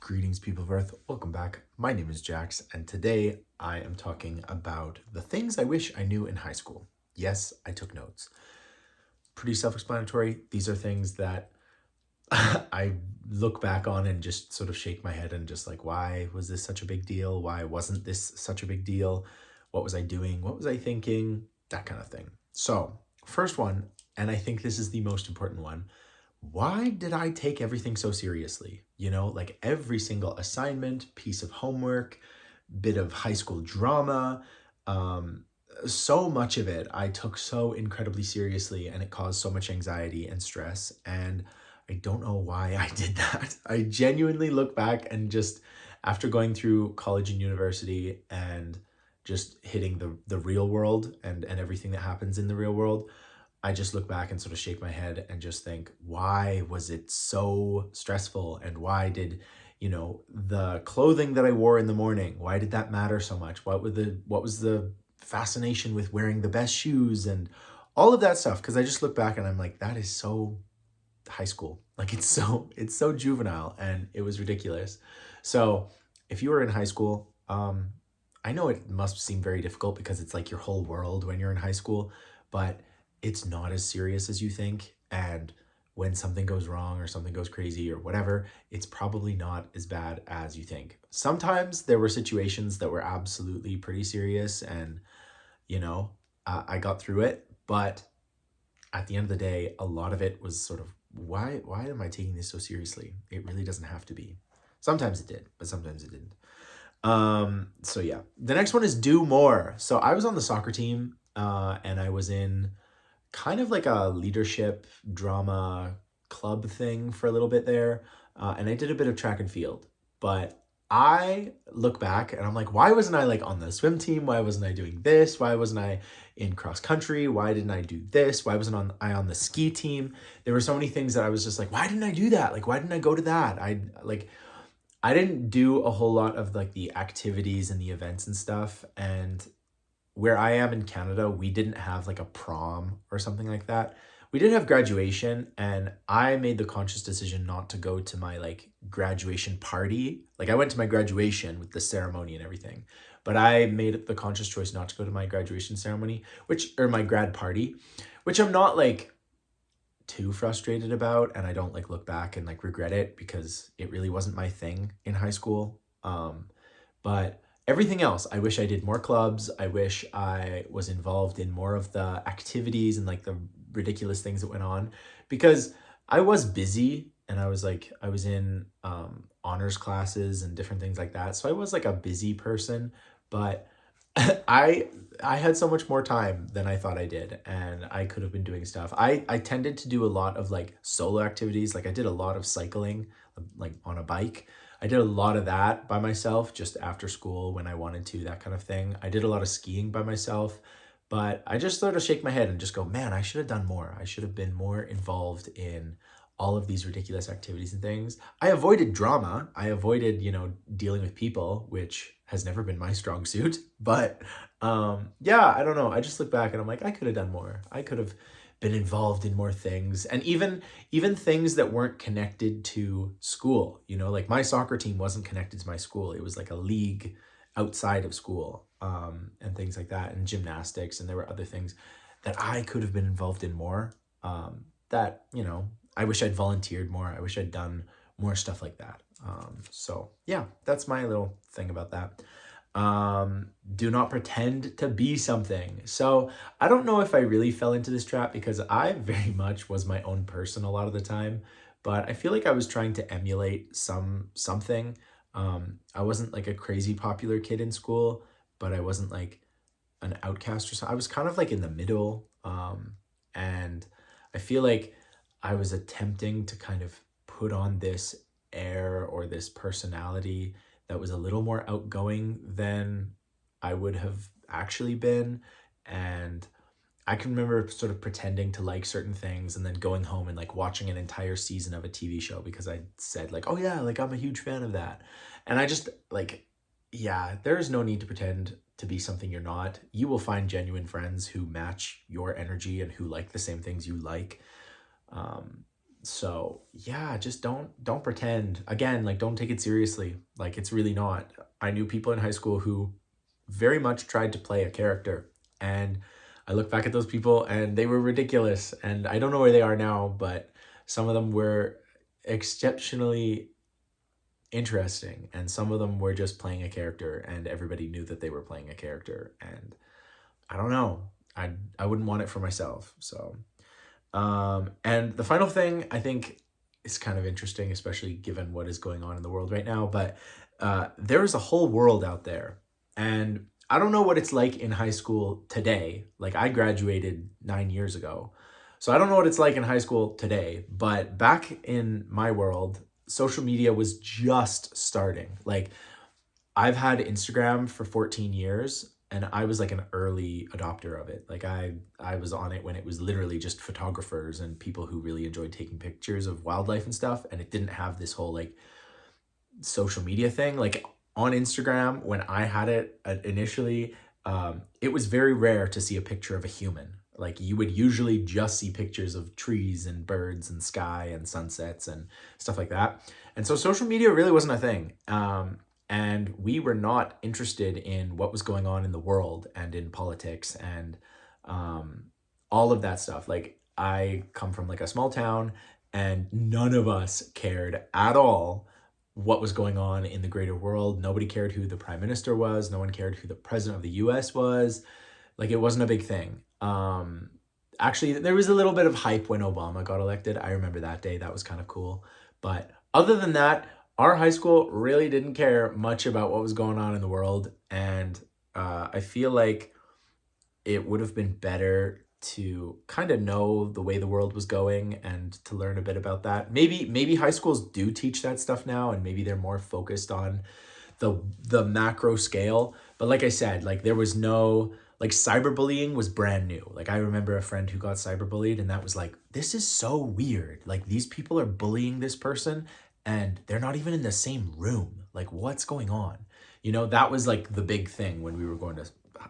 Greetings, people of Earth. Welcome back. My name is Jax, and today I am talking about the things I wish I knew in high school. Yes, I took notes. Pretty self explanatory. These are things that I look back on and just sort of shake my head and just like, why was this such a big deal? Why wasn't this such a big deal? What was I doing? What was I thinking? That kind of thing. So, first one, and I think this is the most important one. Why did I take everything so seriously? Like every single assignment, piece of homework, bit of high school drama, um, so much of it I took so incredibly seriously, and it caused so much anxiety and stress. And I don't know why I did that. I genuinely look back and just after going through college and university and just hitting the real world and everything that happens in the real world, I just look back and sort of shake my head and just think, why was it so stressful? And why did, the clothing that I wore in the morning, why did that matter so much? What was the fascination with wearing the best shoes and all of that stuff? Because I just look back and I'm like, that is so high school. Like it's so juvenile and it was ridiculous. So if you were in high school, I know it must seem very difficult because it's like your whole world when you're in high school, but it's not as serious as you think. And when something goes wrong or something goes crazy or whatever, it's probably not as bad as you think. Sometimes there were situations that were absolutely pretty serious and, I got through it. But at the end of the day, a lot of it was sort of, why am I taking this so seriously? It really doesn't have to be. Sometimes it did, but sometimes it didn't. So yeah. The next one is do more. So I was on the soccer team, and I was in kind of like a leadership drama club thing for a little bit there. And I did a bit of track and field. But I look back and I'm like, why wasn't I like on the swim team? Why wasn't I doing this? Why wasn't I in cross country? Why didn't I do this? Why wasn't I on the ski team? There were so many things that I was just like, why didn't I do that? Like, why didn't I go to that? I didn't do a whole lot of like the activities and the events and stuff. And where I am in Canada, we didn't have like a prom or something like that. We did have graduation, and I made the conscious decision not to go to my like graduation party. Like I went to my graduation with the ceremony and everything, but I made the conscious choice not to go to my graduation ceremony, or my grad party, which I'm not like too frustrated about, and I don't like look back and like regret it because it really wasn't my thing in high school. But everything else, I wish I did more clubs. I wish I was involved in more of the activities and like the ridiculous things that went on, because I was busy and I was in honors classes and different things like that. So I was like a busy person, but I I had so much more time than I thought I did, and I could have been doing stuff. I tended to do a lot of like solo activities. Like I did a lot of cycling, like on a bike. I did a lot of that by myself just after school when I wanted to, that kind of thing. I did a lot of skiing by myself, but I just sort of shake my head and just go, man, I should have done more. I should have been more involved in all of these ridiculous activities and things. I avoided drama. I avoided, dealing with people, which has never been my strong suit. But yeah, I don't know. I just look back and I'm like, I could have done more. I could have been involved in more things, and even things that weren't connected to school. Like my soccer team wasn't connected to my school. It was like a league outside of school, and things like that, and gymnastics, and there were other things that I could have been involved in more. That I wish I'd volunteered more. I wish I'd done more stuff like that. So yeah, that's my little thing about that. Do not pretend to be something. So I don't know if I really fell into this trap because I very much was my own person a lot of the time, but I feel like I was trying to emulate something. I wasn't like a crazy popular kid in school, but I wasn't like an outcast or something. I was kind of like in the middle. And I feel like I was attempting to kind of put on this air or this personality that was a little more outgoing than I would have actually been. And I can remember sort of pretending to like certain things and then going home and like watching an entire season of a TV show because I said like, oh yeah, like I'm a huge fan of that. And I just like, yeah, there's no need to pretend to be something you're not. You will find genuine friends who match your energy and who like the same things you like. Um, So yeah, just don't pretend. Again, like don't take it seriously. Like it's really not. I knew people in high school who very much tried to play a character, and I look back at those people and they were ridiculous. And I don't know where they are now, but some of them were exceptionally interesting, and some of them were just playing a character, and everybody knew that they were playing a character. And I don't know. I wouldn't want it for myself. So and the final thing I think is kind of interesting, especially given what is going on in the world right now, but there is a whole world out there. And I don't know what it's like in high school today. Like I graduated 9 years ago. So I don't know what it's like in high school today, but back in my world, social media was just starting. Like I've had Instagram for 14 years and I was like an early adopter of it. Like I was on it when it was literally just photographers and people who really enjoyed taking pictures of wildlife and stuff, and it didn't have this whole like social media thing. Like on Instagram when I had it initially, it was very rare to see a picture of a human. Like you would usually just see pictures of trees and birds and sky and sunsets and stuff like that. And so social media really wasn't a thing. And we were not interested in what was going on in the world and in politics and all of that stuff. Like I come from like a small town and none of us cared at all what was going on in the greater world. Nobody cared who the prime minister was. No one cared who the president of the US was. Like it wasn't a big thing. Actually, there was a little bit of hype when Obama got elected. I remember that day. That was kind of cool. But other than that, our high school really didn't care much about what was going on in the world. And I feel like it would have been better to kind of know the way the world was going and to learn a bit about that. Maybe high schools do teach that stuff now, and maybe they're more focused on the macro scale. But like I said, like there was no like cyberbullying was brand new. Like I remember a friend who got cyberbullied and that was like, this is so weird. Like these people are bullying this person and they're not even in the same room. Like what's going on? You know, that was like the big thing when we were going to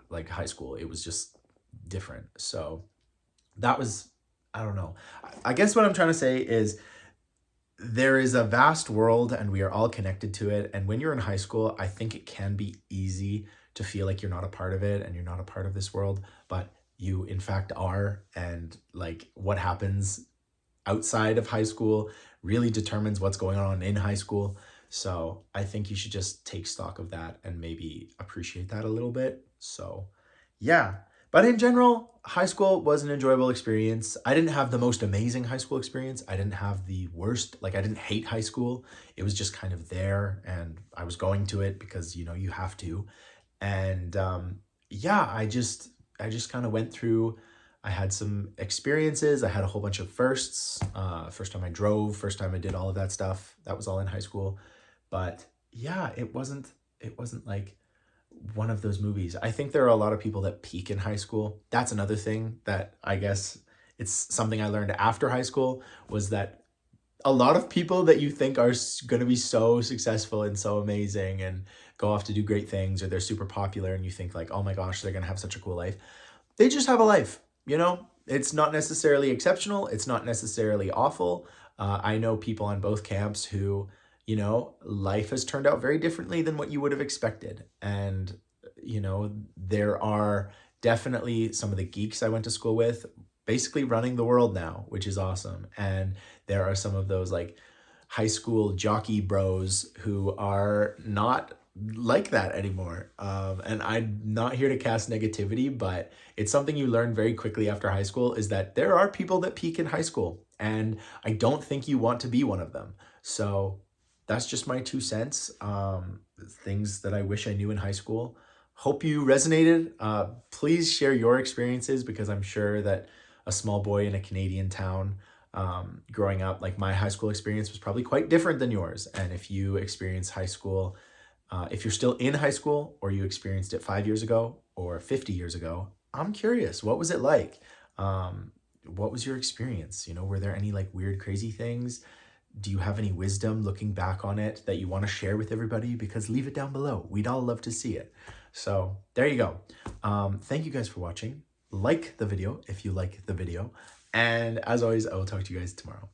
like high school. It was just different. So that was, I don't know. I guess what I'm trying to say is there is a vast world and we are all connected to it. And when you're in high school, I think it can be easy to feel like you're not a part of it and you're not a part of this world, but you in fact are. And like what happens outside of high school really determines what's going on in high school. So I think you should just take stock of that and maybe appreciate that a little bit. So yeah, but in general, high school was an enjoyable experience. I didn't have the most amazing high school experience. I didn't have the worst, like I didn't hate high school. It was just kind of there and I was going to it because, you know, you have to. And yeah, I just kind of went through, I had some experiences. I had a whole bunch of firsts. First time I drove, first time I did all of that stuff. That was all in high school. But yeah, it wasn't like one of those movies. I think there are a lot of people that peak in high school. That's another thing that I guess it's something I learned after high school was that a lot of people that you think are going to be so successful and so amazing and go off to do great things, or they're super popular and you think like, oh my gosh, they're going to have such a cool life. They just have a life, you know? It's not necessarily exceptional. It's not necessarily awful. I know people on both camps who, you know, life has turned out very differently than what you would have expected. And, you know, there are definitely some of the geeks I went to school with basically running the world now, which is awesome. And there are some of those like high school jockey bros who are not like that anymore. And I'm not here to cast negativity, but it's something you learn very quickly after high school is that there are people that peak in high school, and I don't think you want to be one of them. So that's just my 2 cents. Things that I wish I knew in high school. Hope you resonated. Please share your experiences because I'm sure that a small boy in a Canadian town growing up, like my high school experience was probably quite different than yours. And if you experience high school, if you're still in high school or you experienced it 5 years ago or 50 years ago, I'm curious, what was it like? What was your experience? You know, were there any like weird, crazy things? Do you have any wisdom looking back on it that you want to share with everybody? Because leave it down below. We'd all love to see it. So there you go. Thank you guys for watching. Like the video if you like the video. And as always, I will talk to you guys tomorrow.